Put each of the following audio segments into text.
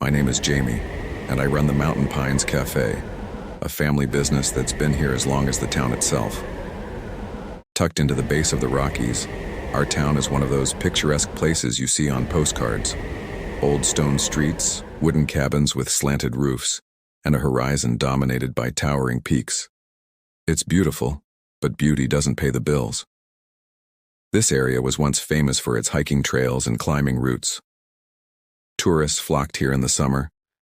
My name is Jamie, and I run the Mountain Pines Café, a family business that's been here as long as the town itself. Tucked into the base of the Rockies, our town is one of those picturesque places you see on postcards. Old stone streets, wooden cabins with slanted roofs, and a horizon dominated by towering peaks. It's beautiful, but beauty doesn't pay the bills. This area was once famous for its hiking trails and climbing routes. Tourists flocked here in the summer,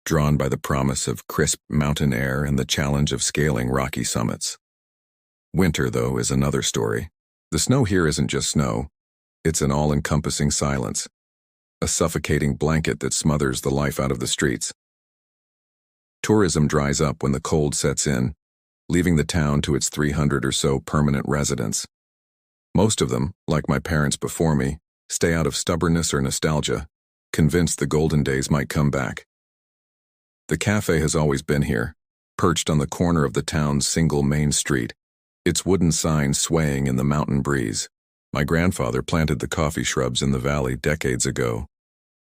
drawn by the promise of crisp mountain air and the challenge of scaling rocky summits. Winter, though, is another story. The snow here isn't just snow, it's an all-encompassing silence, a suffocating blanket that smothers the life out of the streets. Tourism dries up when the cold sets in, leaving the town to its 300 or so permanent residents. Most of them, like my parents before me, stay out of stubbornness or nostalgia, convinced the golden days might come back. The cafe has always been here, perched on the corner of the town's single main street, its wooden sign swaying in the mountain breeze. My grandfather planted the coffee shrubs in the valley decades ago,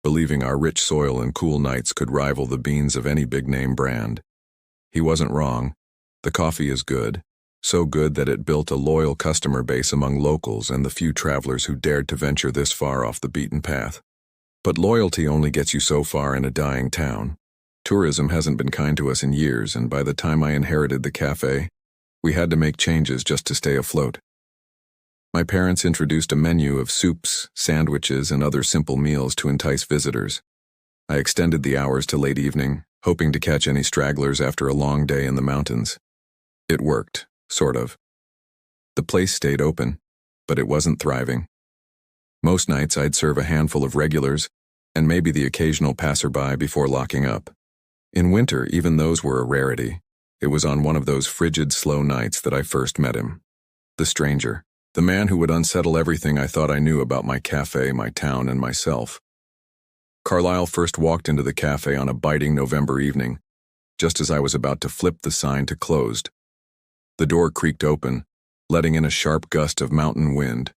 believing our rich soil and cool nights could rival the beans of any big-name brand. He wasn't wrong. The coffee is good, so good that it built a loyal customer base among locals and the few travelers who dared to venture this far off the beaten path. But loyalty only gets you so far in a dying town. Tourism hasn't been kind to us in years, and by the time I inherited the cafe, we had to make changes just to stay afloat. My parents introduced a menu of soups, sandwiches, and other simple meals to entice visitors. I extended the hours to late evening, hoping to catch any stragglers after a long day in the mountains. It worked, sort of. The place stayed open, but it wasn't thriving. Most nights I'd serve a handful of regulars, and maybe the occasional passerby before locking up. In winter, even those were a rarity. It was on one of those frigid, slow nights that I first met him. The stranger. The man who would unsettle everything I thought I knew about my cafe, my town, and myself. Carlisle first walked into the cafe on a biting November evening, just as I was about to flip the sign to closed. The door creaked open, letting in a sharp gust of mountain wind,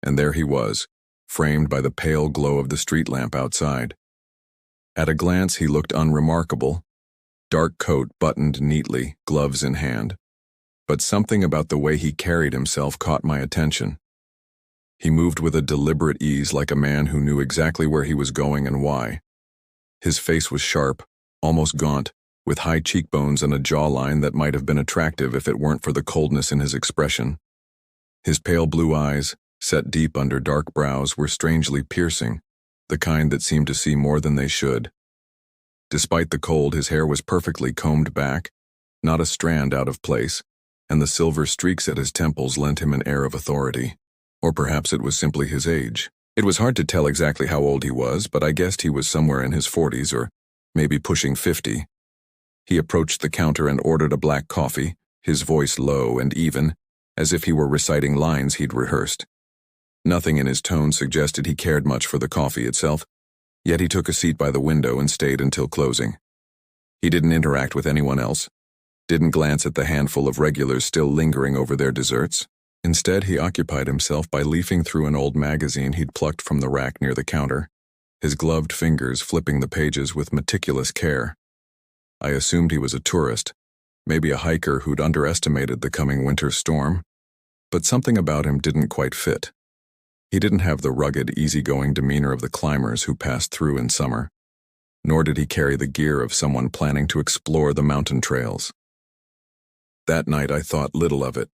and there he was, framed by the pale glow of the street lamp outside. At a glance, he looked unremarkable. Dark coat buttoned neatly, gloves in hand. But something about the way he carried himself caught my attention. He moved with a deliberate ease like a man who knew exactly where he was going and why. His face was sharp, almost gaunt, with high cheekbones and a jawline that might have been attractive if it weren't for the coldness in his expression. His pale blue eyes, set deep under dark brows, were strangely piercing, the kind that seemed to see more than they should. Despite the cold, his hair was perfectly combed back, not a strand out of place, and the silver streaks at his temples lent him an air of authority. Or perhaps it was simply his age. It was hard to tell exactly how old he was, but I guessed he was somewhere in his 40s or maybe pushing 50. He approached the counter and ordered a black coffee, his voice low and even, as if he were reciting lines he'd rehearsed. Nothing in his tone suggested he cared much for the coffee itself, yet he took a seat by the window and stayed until closing. He didn't interact with anyone else, didn't glance at the handful of regulars still lingering over their desserts. Instead, he occupied himself by leafing through an old magazine he'd plucked from the rack near the counter, his gloved fingers flipping the pages with meticulous care. I assumed he was a tourist, maybe a hiker who'd underestimated the coming winter storm, but something about him didn't quite fit. He didn't have the rugged, easygoing demeanor of the climbers who passed through in summer, nor did he carry the gear of someone planning to explore the mountain trails. That night I thought little of it,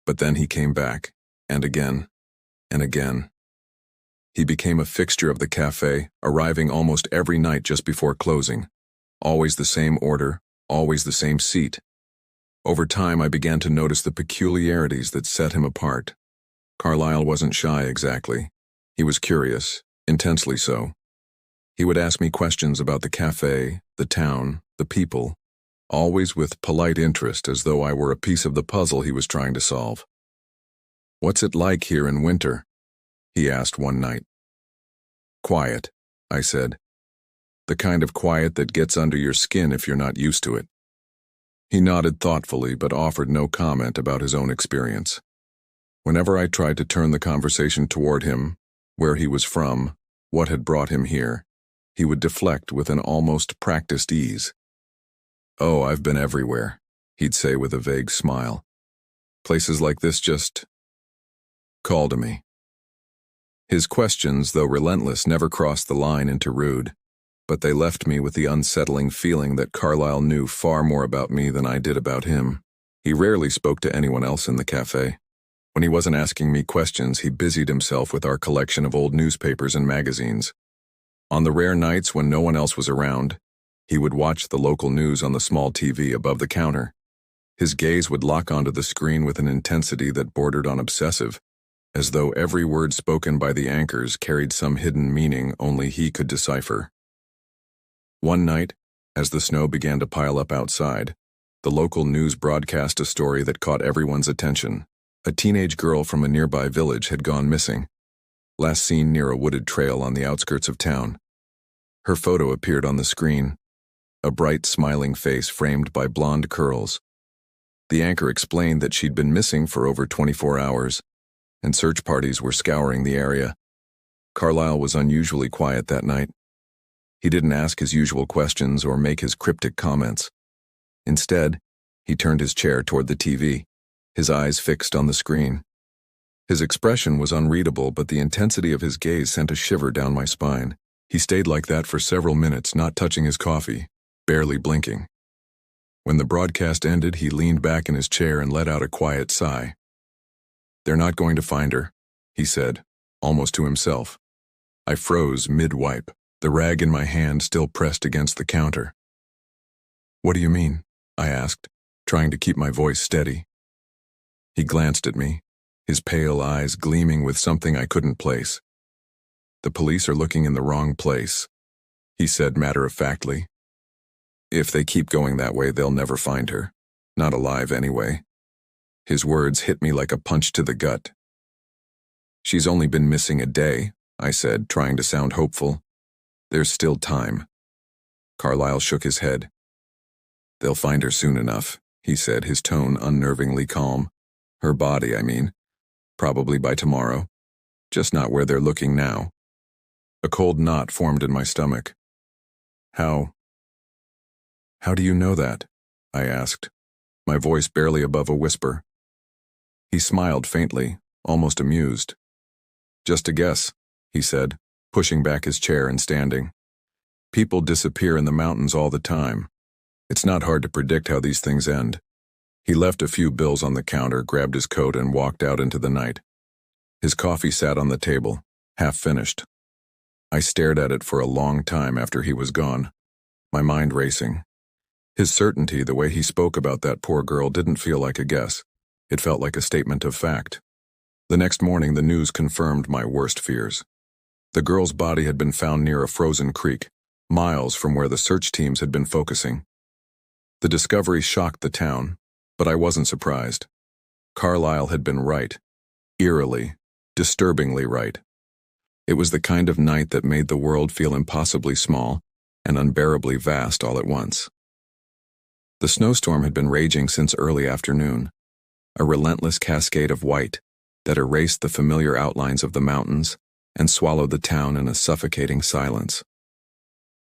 but then he came back, and again, and again. He became a fixture of the cafe, arriving almost every night just before closing. Always the same order, always the same seat. Over time I began to notice the peculiarities that set him apart. Carlisle wasn't shy exactly. He was curious, intensely so. He would ask me questions about the cafe, the town, the people, always with polite interest as though I were a piece of the puzzle he was trying to solve. "What's it like here in winter?" he asked one night. "Quiet," I said. "The kind of quiet that gets under your skin if you're not used to it." He nodded thoughtfully but offered no comment about his own experience. Whenever I tried to turn the conversation toward him, where he was from, what had brought him here, he would deflect with an almost practiced ease. "Oh, I've been everywhere," he'd say with a vague smile. "Places like this just call to me." His questions, though relentless, never crossed the line into rude, but they left me with the unsettling feeling that Carlyle knew far more about me than I did about him. He rarely spoke to anyone else in the cafe. When he wasn't asking me questions, he busied himself with our collection of old newspapers and magazines. On the rare nights when no one else was around, he would watch the local news on the small TV above the counter. His gaze would lock onto the screen with an intensity that bordered on obsessive, as though every word spoken by the anchors carried some hidden meaning only he could decipher. One night, as the snow began to pile up outside, the local news broadcast a story that caught everyone's attention. A teenage girl from a nearby village had gone missing, last seen near a wooded trail on the outskirts of town. Her photo appeared on the screen, a bright, smiling face framed by blonde curls. The anchor explained that she'd been missing for over 24 hours, and search parties were scouring the area. Carlyle was unusually quiet that night. He didn't ask his usual questions or make his cryptic comments. Instead, he turned his chair toward the TV, his eyes fixed on the screen. His expression was unreadable, but the intensity of his gaze sent a shiver down my spine. He stayed like that for several minutes, not touching his coffee, barely blinking. When the broadcast ended, he leaned back in his chair and let out a quiet sigh. "They're not going to find her," he said, almost to himself. I froze mid-wipe, the rag in my hand still pressed against the counter. "What do you mean?" I asked, trying to keep my voice steady. He glanced at me, his pale eyes gleaming with something I couldn't place. "The police are looking in the wrong place," he said matter-of-factly. "If they keep going that way, they'll never find her. Not alive, anyway." His words hit me like a punch to the gut. "She's only been missing a day," I said, trying to sound hopeful. "There's still time." Carlyle shook his head. "They'll find her soon enough," he said, his tone unnervingly calm. "Her body, I mean. Probably by tomorrow. Just not where they're looking now." A cold knot formed in my stomach. How do you know that?" I asked, my voice barely above a whisper. He smiled faintly, almost amused. "Just a guess," he said, pushing back his chair and standing. "People disappear in the mountains all the time. It's not hard to predict how these things end." He left a few bills on the counter, grabbed his coat, and walked out into the night. His coffee sat on the table, half finished. I stared at it for a long time after he was gone, my mind racing. His certainty, the way he spoke about that poor girl, didn't feel like a guess. It felt like a statement of fact. The next morning, the news confirmed my worst fears. The girl's body had been found near a frozen creek, miles from where the search teams had been focusing. The discovery shocked the town, but I wasn't surprised. Carlyle had been right. Eerily, disturbingly right. It was the kind of night that made the world feel impossibly small and unbearably vast all at once. The snowstorm had been raging since early afternoon, a relentless cascade of white that erased the familiar outlines of the mountains and swallowed the town in a suffocating silence.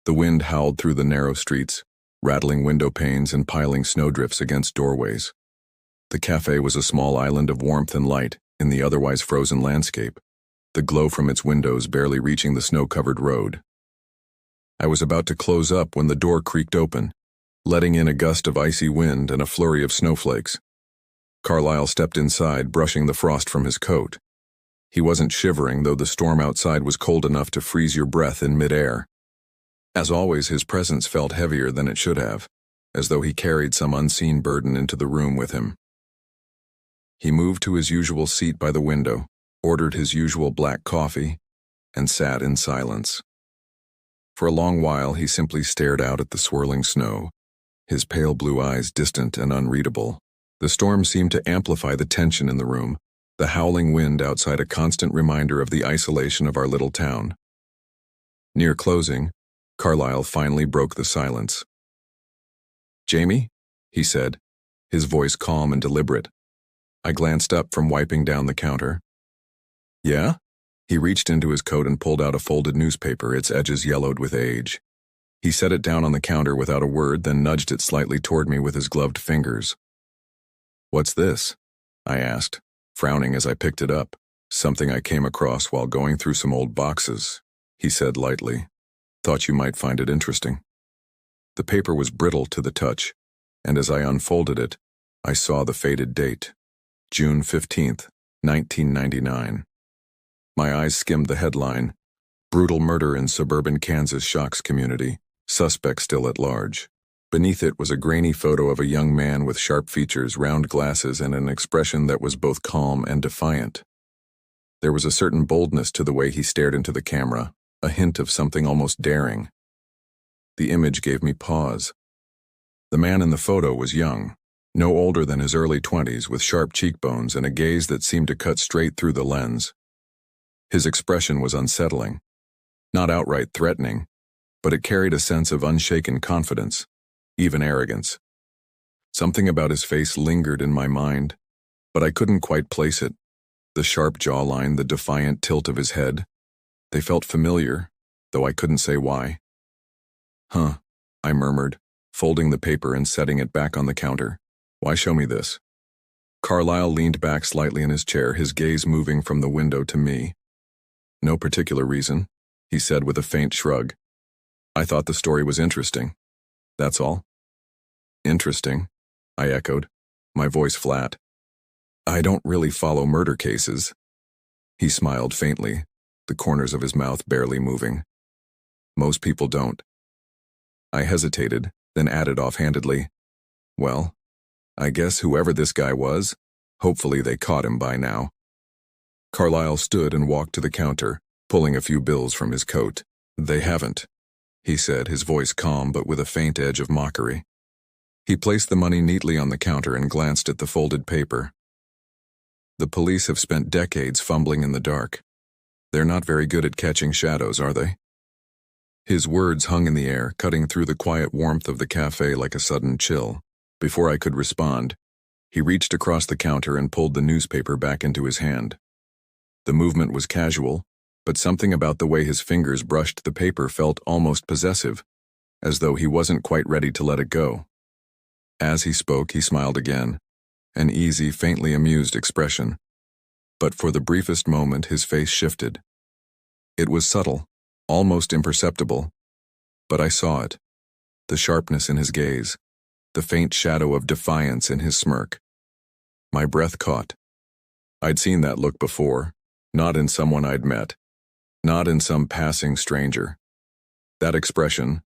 The wind howled through the narrow streets, rattling window panes and piling snowdrifts against doorways. The cafe was a small island of warmth and light in the otherwise frozen landscape, the glow from its windows barely reaching the snow-covered road. I was about to close up when the door creaked open, letting in a gust of icy wind and a flurry of snowflakes. Carlyle stepped inside, brushing the frost from his coat. He wasn't shivering, though the storm outside was cold enough to freeze your breath in midair. As always, his presence felt heavier than it should have, as though he carried some unseen burden into the room with him. He moved to his usual seat by the window, ordered his usual black coffee, and sat in silence. For a long while, he simply stared out at the swirling snow, his pale blue eyes distant and unreadable. The storm seemed to amplify the tension in the room, the howling wind outside a constant reminder of the isolation of our little town. Near closing, Carlyle finally broke the silence. "Jamie?" he said, his voice calm and deliberate. I glanced up from wiping down the counter. "Yeah?" He reached into his coat and pulled out a folded newspaper, its edges yellowed with age. He set it down on the counter without a word, then nudged it slightly toward me with his gloved fingers. "What's this?" I asked, frowning as I picked it up. "Something I came across while going through some old boxes," he said lightly. "Thought you might find it interesting." The paper was brittle to the touch, and as I unfolded it, I saw the faded date, June 15th, 1999. My eyes skimmed the headline, "Brutal Murder in Suburban Kansas Shocks Community, Suspect Still at Large." Beneath it was a grainy photo of a young man with sharp features, round glasses, and an expression that was both calm and defiant. There was a certain boldness to the way he stared into the camera, a hint of something almost daring. The image gave me pause. The man in the photo was young, no older than his early 20s, with sharp cheekbones and a gaze that seemed to cut straight through the lens. His expression was unsettling, not outright threatening, but it carried a sense of unshaken confidence, even arrogance. Something about his face lingered in my mind, but I couldn't quite place it. The sharp jawline, the defiant tilt of his head, they felt familiar, though I couldn't say why. "Huh," I murmured, folding the paper and setting it back on the counter. "Why show me this?" Carlyle leaned back slightly in his chair, his gaze moving from the window to me. "No particular reason," he said with a faint shrug. "I thought the story was interesting. That's all." "Interesting," I echoed, my voice flat. "I don't really follow murder cases." He smiled faintly, the corners of his mouth barely moving. "Most people don't." I hesitated, then added offhandedly, "Well, I guess whoever this guy was, hopefully they caught him by now." Carlyle stood and walked to the counter, pulling a few bills from his coat. "They haven't," he said, his voice calm but with a faint edge of mockery. He placed the money neatly on the counter and glanced at the folded paper. "The police have spent decades fumbling in the dark. They're not very good at catching shadows, are they?" His words hung in the air, cutting through the quiet warmth of the cafe like a sudden chill. Before I could respond, he reached across the counter and pulled the newspaper back into his hand. The movement was casual, but something about the way his fingers brushed the paper felt almost possessive, as though he wasn't quite ready to let it go. As he spoke, he smiled again, an easy, faintly amused expression. But for the briefest moment, his face shifted. It was subtle, almost imperceptible, but I saw it, the sharpness in his gaze, the faint shadow of defiance in his smirk. My breath caught. I'd seen that look before, not in someone I'd met, not in some passing stranger. That expression,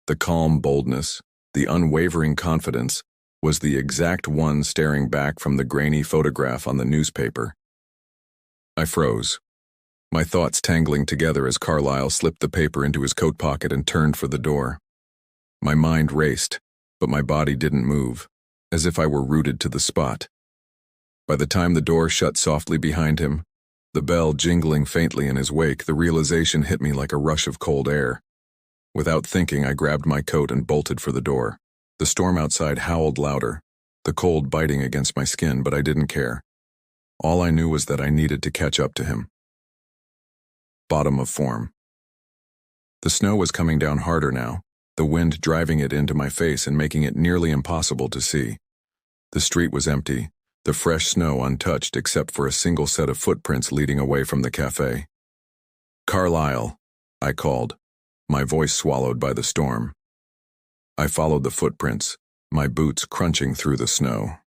the calm boldness, the unwavering confidence, was the exact one staring back from the grainy photograph on the newspaper. I froze, my thoughts tangling together as Carlyle slipped the paper into his coat pocket and turned for the door. My mind raced, but my body didn't move, as if I were rooted to the spot. By the time the door shut softly behind him, the bell jingling faintly in his wake, the realization hit me like a rush of cold air. Without thinking, I grabbed my coat and bolted for the door. The storm outside howled louder, the cold biting against my skin, but I didn't care. All I knew was that I needed to catch up to him. Bottom of form. The snow was coming down harder now, the wind driving it into my face and making it nearly impossible to see. The street was empty, the fresh snow untouched except for a single set of footprints leading away from the cafe. "Carlyle," I called, my voice swallowed by the storm. I followed the footprints, my boots crunching through the snow.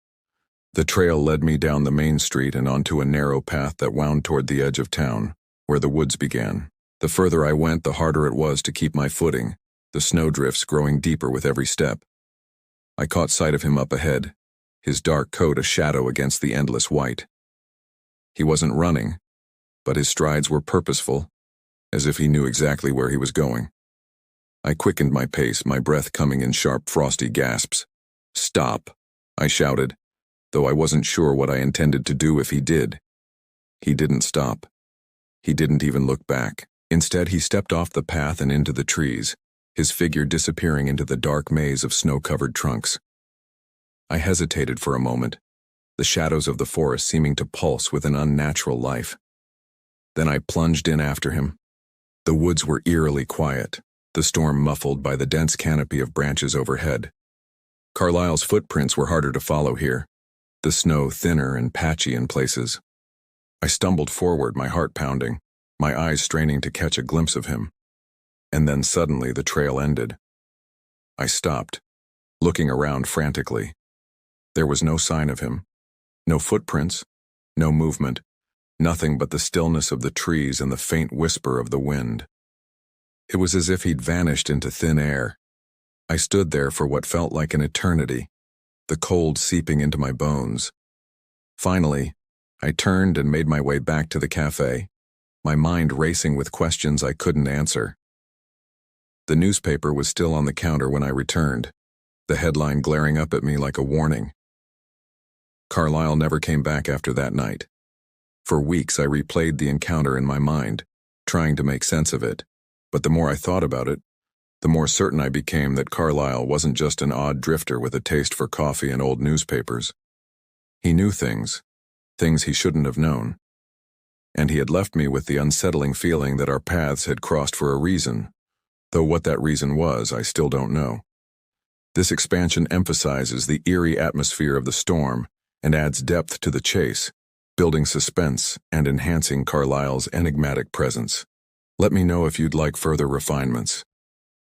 The trail led me down the main street and onto a narrow path that wound toward the edge of town, where the woods began. The further I went, the harder it was to keep my footing, the snowdrifts growing deeper with every step. I caught sight of him up ahead, his dark coat a shadow against the endless white. He wasn't running, but his strides were purposeful, as if he knew exactly where he was going. I quickened my pace, my breath coming in sharp, frosty gasps. "Stop," I shouted, though I wasn't sure what I intended to do if he did. He didn't stop. He didn't even look back. Instead, he stepped off the path and into the trees, his figure disappearing into the dark maze of snow-covered trunks. I hesitated for a moment, the shadows of the forest seeming to pulse with an unnatural life. Then I plunged in after him. The woods were eerily quiet, the storm muffled by the dense canopy of branches overhead. Carlyle's footprints were harder to follow here, the snow thinner and patchy in places. I stumbled forward, my heart pounding, my eyes straining to catch a glimpse of him. And then suddenly the trail ended. I stopped, looking around frantically. There was no sign of him. No footprints, no movement, nothing but the stillness of the trees and the faint whisper of the wind. It was as if he'd vanished into thin air. I stood there for what felt like an eternity, the cold seeping into my bones. Finally, I turned and made my way back to the cafe, my mind racing with questions I couldn't answer. The newspaper was still on the counter when I returned, the headline glaring up at me like a warning. Carlyle never came back after that night. For weeks I replayed the encounter in my mind, trying to make sense of it, but the more I thought about it, the more certain I became that Carlyle wasn't just an odd drifter with a taste for coffee and old newspapers. He knew things he shouldn't have known. And he had left me with the unsettling feeling that our paths had crossed for a reason, though what that reason was, I still don't know. This expansion emphasizes the eerie atmosphere of the storm and adds depth to the chase, building suspense and enhancing Carlyle's enigmatic presence. Let me know if you'd like further refinements.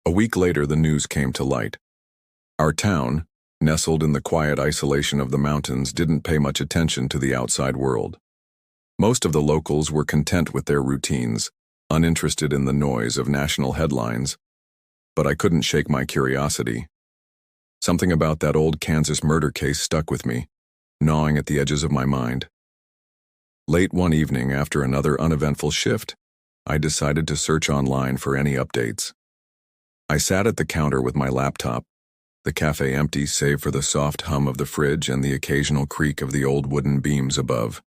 A week later, the news came to light. Our town, nestled in the quiet isolation of the mountains, didn't pay much attention to the outside world. Most of the locals were content with their routines, uninterested in the noise of national headlines. But I couldn't shake my curiosity. Something about that old Kansas murder case stuck with me, gnawing at the edges of my mind. Late one evening, after another uneventful shift, I decided to search online for any updates. I sat at the counter with my laptop, the cafe empty save for the soft hum of the fridge and the occasional creak of the old wooden beams above.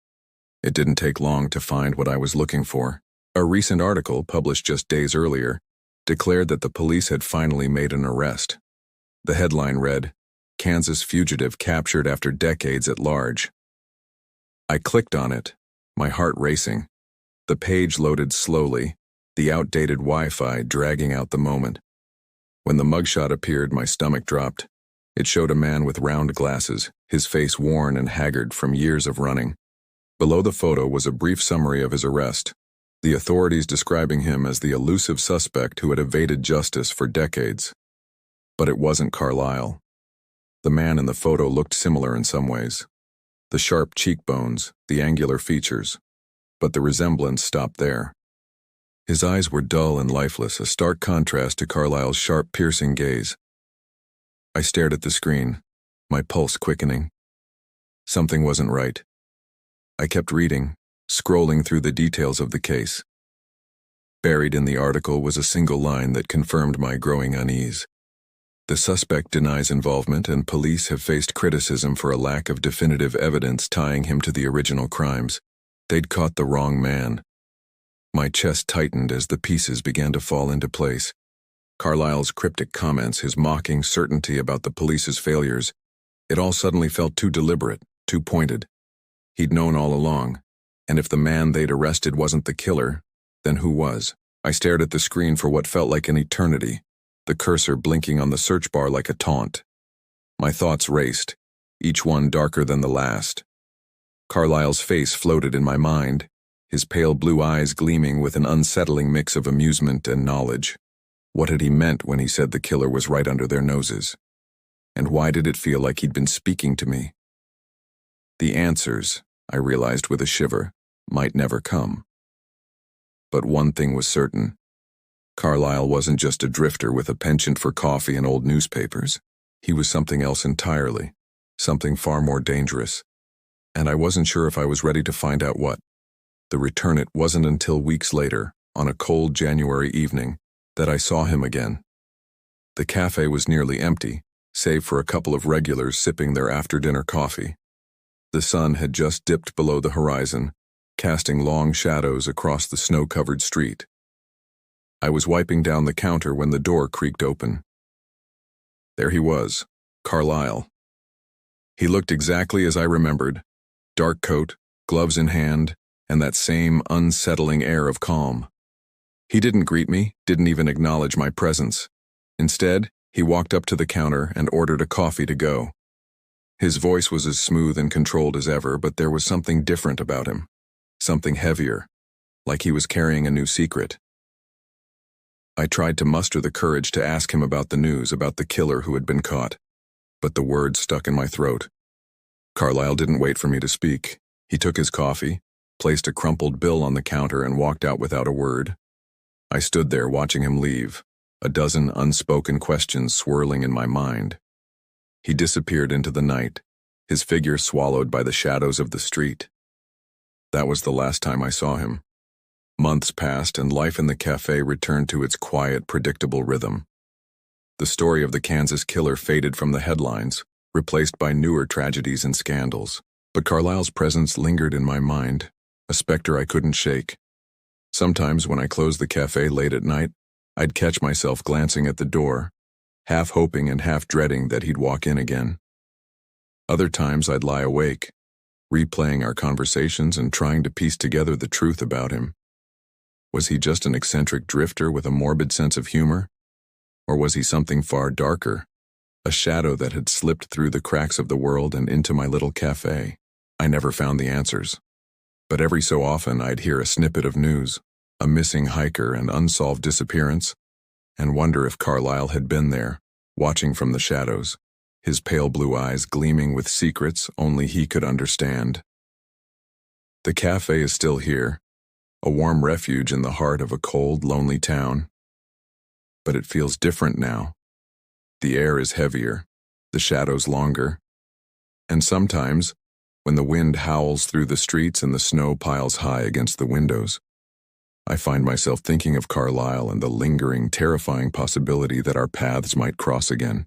It didn't take long to find what I was looking for. A recent article, published just days earlier, declared that the police had finally made an arrest. The headline read, "Kansas fugitive captured after decades at large." I clicked on it, my heart racing. The page loaded slowly, the outdated Wi-Fi dragging out the moment. When the mugshot appeared, my stomach dropped. It showed a man with round glasses, his face worn and haggard from years of running. Below the photo was a brief summary of his arrest, the authorities describing him as the elusive suspect who had evaded justice for decades. But it wasn't Carlyle. The man in the photo looked similar in some ways. The sharp cheekbones, the angular features. But the resemblance stopped there. His eyes were dull and lifeless, a stark contrast to Carlyle's sharp, piercing gaze. I stared at the screen, my pulse quickening. Something wasn't right. I kept reading, scrolling through the details of the case. Buried in the article was a single line that confirmed my growing unease. The suspect denies involvement, and police have faced criticism for a lack of definitive evidence tying him to the original crimes. They'd caught the wrong man. My chest tightened as the pieces began to fall into place. Carlyle's cryptic comments, his mocking certainty about the police's failures, it all suddenly felt too deliberate, too pointed. He'd known all along, and if the man they'd arrested wasn't the killer, then who was? I stared at the screen for what felt like an eternity, the cursor blinking on the search bar like a taunt. My thoughts raced, each one darker than the last. Carlyle's face floated in my mind, his pale blue eyes gleaming with an unsettling mix of amusement and knowledge. What had he meant when he said the killer was right under their noses? And why did it feel like he'd been speaking to me? The answers, I realized with a shiver, might never come. But one thing was certain. Carlyle wasn't just a drifter with a penchant for coffee and old newspapers. He was something else entirely, something far more dangerous. And I wasn't sure if I was ready to find out what. The return it wasn't until weeks later, on a cold January evening, that I saw him again. The cafe was nearly empty, save for a couple of regulars sipping their after-dinner coffee. The sun had just dipped below the horizon, casting long shadows across the snow-covered street. I was wiping down the counter when the door creaked open. There he was, Carlyle. He looked exactly as I remembered, dark coat, gloves in hand, and that same unsettling air of calm. He didn't greet me, didn't even acknowledge my presence. Instead, he walked up to the counter and ordered a coffee to go. His voice was as smooth and controlled as ever, but there was something different about him. Something heavier, like he was carrying a new secret. I tried to muster the courage to ask him about the news, about the killer who had been caught, but the words stuck in my throat. Carlyle didn't wait for me to speak. He took his coffee, placed a crumpled bill on the counter, and walked out without a word. I stood there watching him leave, a dozen unspoken questions swirling in my mind. He disappeared into the night, his figure swallowed by the shadows of the street. That was the last time I saw him. Months passed, and life in the cafe returned to its quiet, predictable rhythm. The story of the Kansas killer faded from the headlines, replaced by newer tragedies and scandals. But Carlyle's presence lingered in my mind, a specter I couldn't shake. Sometimes when I closed the cafe late at night, I'd catch myself glancing at the door, half hoping and half dreading that he'd walk in again. Other times I'd lie awake, replaying our conversations and trying to piece together the truth about him. Was he just an eccentric drifter with a morbid sense of humor? Or was he something far darker, a shadow that had slipped through the cracks of the world and into my little cafe? I never found the answers. But every so often I'd hear a snippet of news, a missing hiker, an unsolved disappearance, and wonder if Carlyle had been there, watching from the shadows, his pale blue eyes gleaming with secrets only he could understand. The cafe is still here, a warm refuge in the heart of a cold, lonely town. But it feels different now. The air is heavier, the shadows longer, and sometimes, when the wind howls through the streets and the snow piles high against the windows, I find myself thinking of Carlyle and the lingering, terrifying possibility that our paths might cross again.